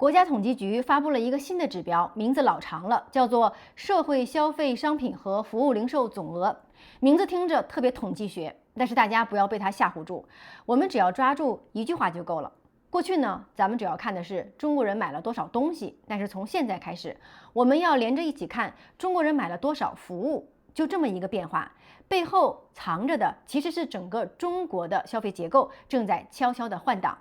国家统计局发布了一个新的指标，名字老长了，叫做社会消费商品和服务零售总额。名字听着特别统计学，但是大家不要被它吓唬住，我们只要抓住一句话就够了。过去呢，咱们主要看的是中国人买了多少东西，但是从现在开始，我们要连着一起看中国人买了多少服务。就这么一个变化，背后藏着的其实是整个中国的消费结构正在悄悄地换挡。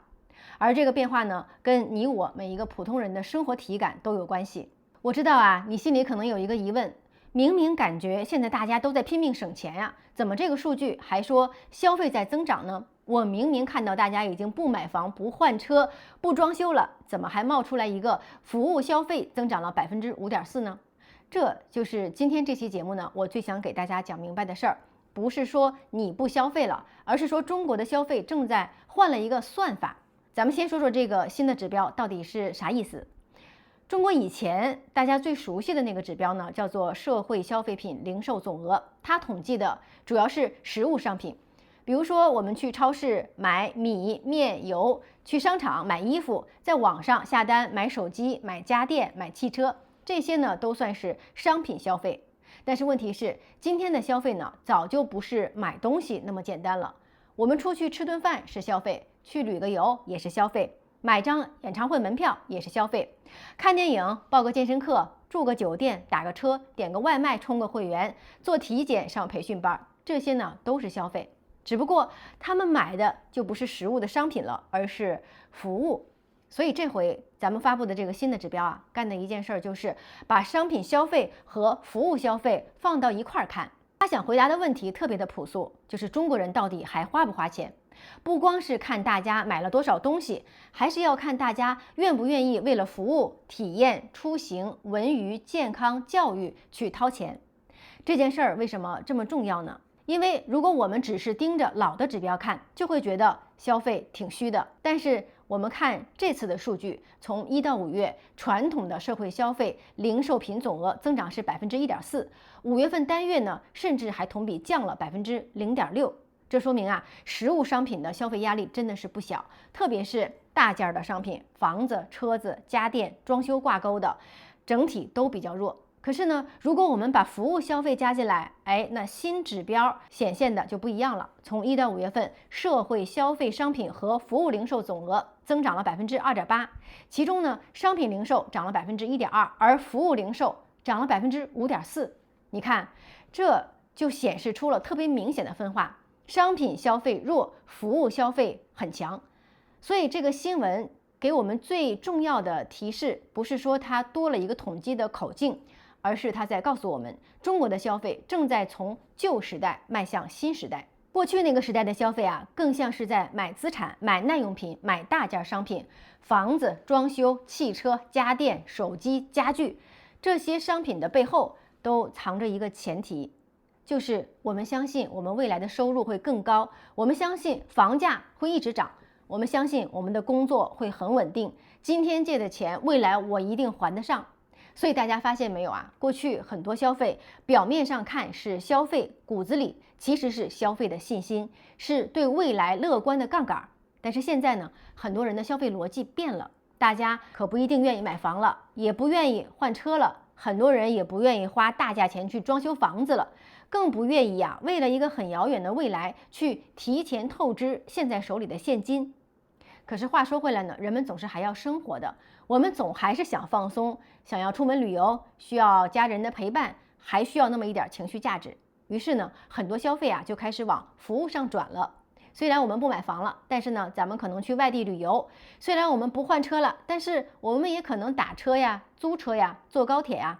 而这个变化呢，跟你我每一个普通人的生活体感都有关系。我知道啊，你心里可能有一个疑问，明明感觉现在大家都在拼命省钱呀，怎么这个数据还说消费在增长呢？我明明看到大家已经不买房、不换车、不装修了，怎么还冒出来一个服务消费增长了5.4%呢？这就是今天这期节目呢，我最想给大家讲明白的事儿。不是说你不消费了，而是说中国的消费正在换了一个算法。咱们先说说这个新的指标到底是啥意思。中国以前大家最熟悉的那个指标呢，叫做社会消费品零售总额，它统计的主要是实物商品，比如说我们去超市买米、面、油，去商场买衣服，在网上下单买手机、买家电、买汽车，这些呢都算是商品消费。但是问题是，今天的消费呢，早就不是买东西那么简单了。我们出去吃顿饭是消费，去旅个游也是消费，买张演唱会门票也是消费，看电影、报个健身课、住个酒店、打个车、点个外卖、充个会员、做体检、上培训班，这些呢都是消费。只不过他们买的就不是实物的商品了，而是服务。所以这回咱们发布的这个新的指标啊，干的一件事儿就是把商品消费和服务消费放到一块儿看。他想回答的问题特别的朴素，就是中国人到底还花不花钱？不光是看大家买了多少东西，还是要看大家愿不愿意为了服务、体验、出行、文娱、健康、教育去掏钱。这件事儿为什么这么重要呢？因为如果我们只是盯着老的指标看，就会觉得消费挺虚的。但是我们看这次的数据，从1到5月，传统的社会消费零售品总额增长是1.4%，5月份单月呢，甚至还同比降了0.6%。这说明啊，实物商品的消费压力真的是不小，特别是大件的商品，房子、车子、家电、装修挂钩的，整体都比较弱。可是呢，如果我们把服务消费加进来，那新指标显现的就不一样了。从1到5月份，社会消费商品和服务零售总额增长了2.8%，其中呢，商品零售涨了1.2%，而服务零售涨了5.4%。你看，这就显示出了特别明显的分化。商品消费弱，服务消费很强。所以这个新闻给我们最重要的提示，不是说它多了一个统计的口径，而是它在告诉我们，中国的消费正在从旧时代迈向新时代。过去那个时代的消费啊，更像是在买资产、买耐用品、买大件商品，房子、装修、汽车、家电、手机、家具，这些商品的背后都藏着一个前提，就是我们相信我们未来的收入会更高，我们相信房价会一直涨，我们相信我们的工作会很稳定，今天借的钱未来我一定还得上。所以大家发现没有啊？过去很多消费表面上看是消费，骨子里其实是消费的信心，是对未来乐观的杠杆。但是现在呢，很多人的消费逻辑变了，大家可不一定愿意买房了，也不愿意换车了，很多人也不愿意花大价钱去装修房子了，更不愿意为了一个很遥远的未来去提前透支现在手里的现金。可是话说回来呢，人们总是还要生活的，我们总还是想放松，想要出门旅游，需要家人的陪伴，还需要那么一点情绪价值。于是呢，很多消费就开始往服务上转了。虽然我们不买房了，但是呢，咱们可能去外地旅游；虽然我们不换车了，但是我们也可能打车呀、租车呀、坐高铁呀。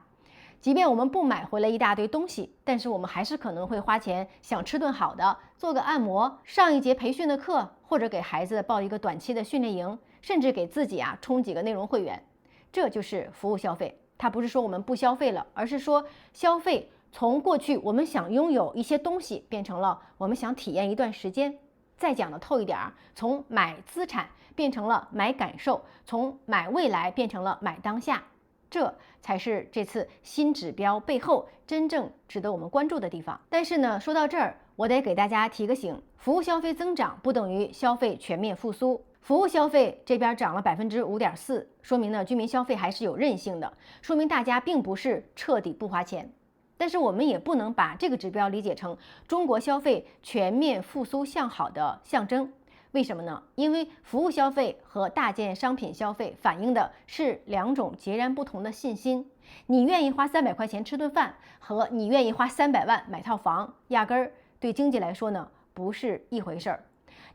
即便我们不买回来一大堆东西，但是我们还是可能会花钱想吃顿好的，做个按摩，上一节培训的课，或者给孩子报一个短期的训练营，甚至给自己充几个内容会员。这就是服务消费。它不是说我们不消费了，而是说消费从过去我们想拥有一些东西，变成了我们想体验一段时间。再讲的透一点，从买资产变成了买感受，从买未来变成了买当下。这才是这次新指标背后真正值得我们关注的地方。但是呢，说到这儿，我得给大家提个醒，服务消费增长不等于消费全面复苏。服务消费这边涨了5.4%，说明呢居民消费还是有韧性的，说明大家并不是彻底不花钱。但是我们也不能把这个指标理解成中国消费全面复苏向好的象征。为什么呢？因为服务消费和大件商品消费反映的是两种截然不同的信心。你愿意花300块钱吃顿饭，和你愿意花300万买套房，压根儿对经济来说呢不是一回事儿。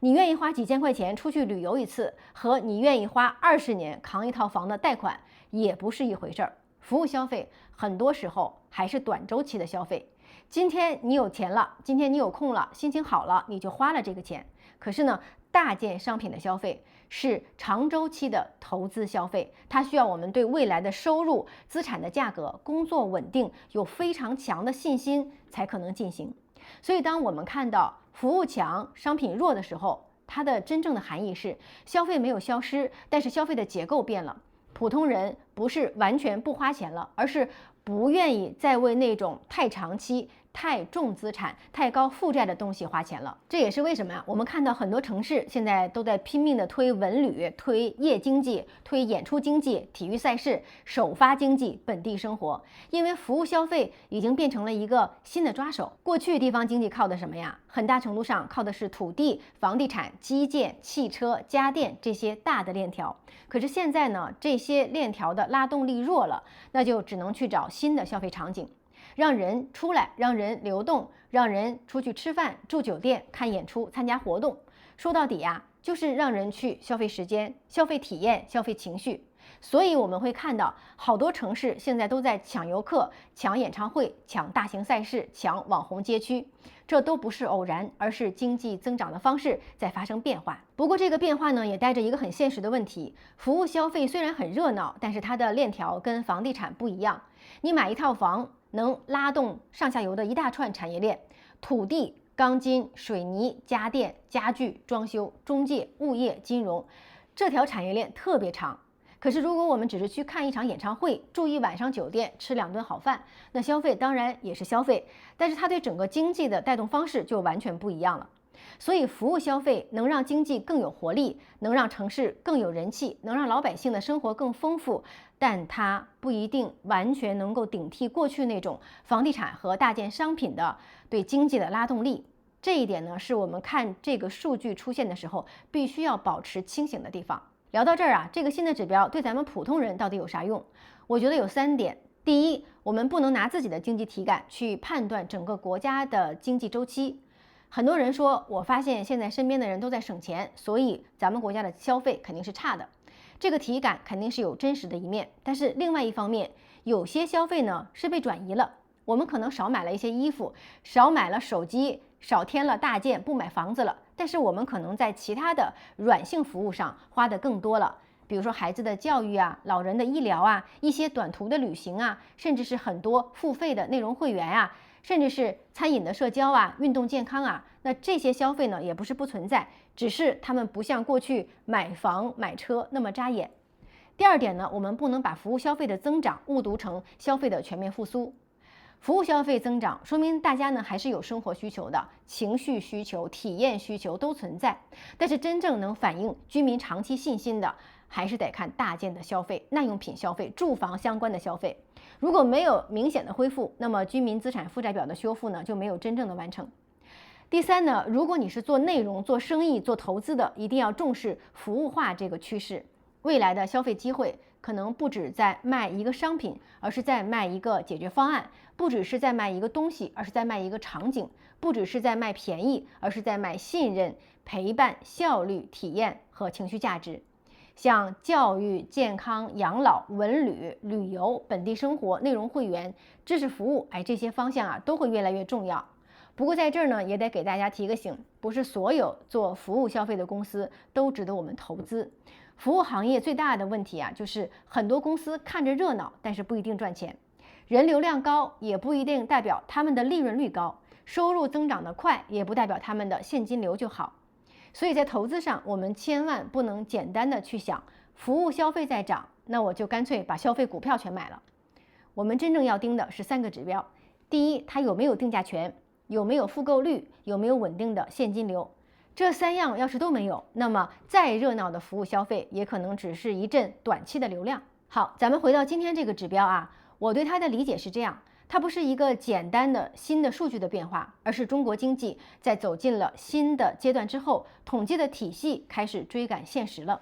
你愿意花几千块钱出去旅游一次，和你愿意花20年扛一套房的贷款也不是一回事儿。服务消费很多时候还是短周期的消费，今天你有钱了，今天你有空了，心情好了，你就花了这个钱。可是呢，大件商品的消费是长周期的投资消费，它需要我们对未来的收入、资产的价格、工作稳定有非常强的信心才可能进行。所以当我们看到服务强、商品弱的时候，它的真正的含义是消费没有消失，但是消费的结构变了。普通人不是完全不花钱了，而是不愿意再为那种太长期、太重资产、太高负债的东西花钱了。这也是为什么呀？我们看到很多城市现在都在拼命的推文旅、推夜经济、推演出经济、体育赛事、首发经济、本地生活，因为服务消费已经变成了一个新的抓手。过去地方经济靠的什么呀？很大程度上靠的是土地、房地产、基建、汽车、家电这些大的链条。可是现在呢，这些链条的拉动力弱了，那就只能去找新的消费场景，让人出来，让人流动，让人出去吃饭、住酒店、看演出、参加活动。说到底呀，就是让人去消费时间、消费体验、消费情绪。所以我们会看到好多城市现在都在抢游客、抢演唱会、抢大型赛事、抢网红街区，这都不是偶然，而是经济增长的方式在发生变化。不过这个变化呢，也带着一个很现实的问题：服务消费虽然很热闹，但是它的链条跟房地产不一样。你买一套房能拉动上下游的一大串产业链，土地、钢筋、水泥、家电、家具、装修、中介、物业、金融，这条产业链特别长。可是如果我们只是去看一场演唱会，住一晚上酒店，吃2顿好饭，那消费当然也是消费，但是它对整个经济的带动方式就完全不一样了。所以服务消费能让经济更有活力，能让城市更有人气，能让老百姓的生活更丰富，但它不一定完全能够顶替过去那种房地产和大件商品的对经济的拉动力。这一点呢，是我们看这个数据出现的时候必须要保持清醒的地方。聊到这儿啊，这个新的指标对咱们普通人到底有啥用？我觉得有3点。第一，我们不能拿自己的经济体感去判断整个国家的经济周期。很多人说，我发现现在身边的人都在省钱，所以咱们国家的消费肯定是差的。这个体感肯定是有真实的一面，但是另外一方面，有些消费呢是被转移了。我们可能少买了一些衣服，少买了手机，少添了大件，不买房子了。但是我们可能在其他的软性服务上花的更多了，比如说孩子的教育啊、老人的医疗啊、一些短途的旅行啊，甚至是很多付费的内容会员啊，甚至是餐饮的社交啊、运动健康啊。那这些消费呢，也不是不存在，只是他们不像过去买房买车那么扎眼。第二点呢，我们不能把服务消费的增长误读成消费的全面复苏。服务消费增长，说明大家呢还是有生活需求的，情绪需求、体验需求都存在。但是真正能反映居民长期信心的，还是得看大件的消费、耐用品消费、住房相关的消费。如果没有明显的恢复，那么居民资产负债表的修复呢就没有真正的完成。第三呢，如果你是做内容、做生意、做投资的，一定要重视服务化这个趋势。未来的消费机会可能不止在卖一个商品，而是在卖一个解决方案；不只是在卖一个东西，而是在卖一个场景；不只是在卖便宜，而是在卖信任、陪伴、效率、体验和情绪价值。像教育、健康、养老、文旅、旅游、本地生活、内容会员、知识服务，这些方向啊都会越来越重要。不过在这儿呢，也得给大家提个醒，不是所有做服务消费的公司都值得我们投资。服务行业最大的问题啊，就是很多公司看着热闹，但是不一定赚钱。人流量高也不一定代表他们的利润率高，收入增长得快也不代表他们的现金流就好。所以在投资上，我们千万不能简单的去想服务消费在涨，那我就干脆把消费股票全买了。我们真正要盯的是3个指标：第一，它有没有定价权，有没有复购率，有没有稳定的现金流。这三样要是都没有，那么再热闹的服务消费也可能只是一阵短期的流量。好，咱们回到今天这个指标啊，我对它的理解是这样，它不是一个简单的新的数据的变化，而是中国经济在走进了新的阶段之后，统计的体系开始追赶现实了。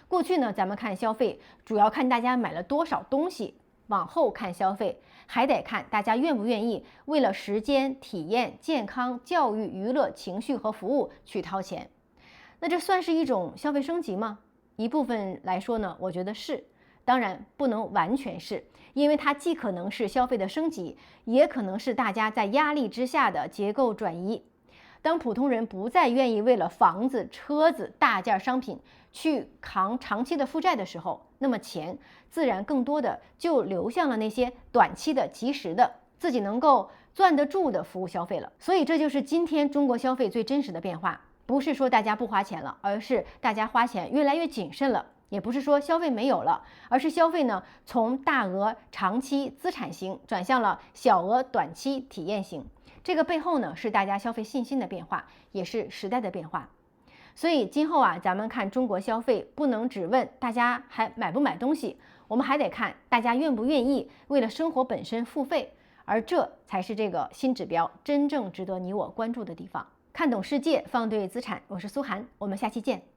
过去呢，咱们看消费主要看大家买了多少东西，往后看消费还得看大家愿不愿意为了时间、体验、健康、教育、娱乐、情绪和服务去掏钱。那这算是一种消费升级吗？一部分来说呢，我觉得是，当然不能完全是，因为它既可能是消费的升级，也可能是大家在压力之下的结构转移。当普通人不再愿意为了房子、车子、大件商品去扛长期的负债的时候，那么钱自然更多的就流向了那些短期的、及时的、自己能够攥得住的服务消费了。所以这就是今天中国消费最真实的变化，不是说大家不花钱了，而是大家花钱越来越谨慎了。也不是说消费没有了，而是消费呢从大额长期资产型转向了小额短期体验型。这个背后呢是大家消费信心的变化，也是时代的变化。所以今后啊，咱们看中国消费，不能只问大家还买不买东西，我们还得看大家愿不愿意为了生活本身付费，而这才是这个新指标真正值得你我关注的地方。看懂世界，放对资产，我是苏涵，我们下期见。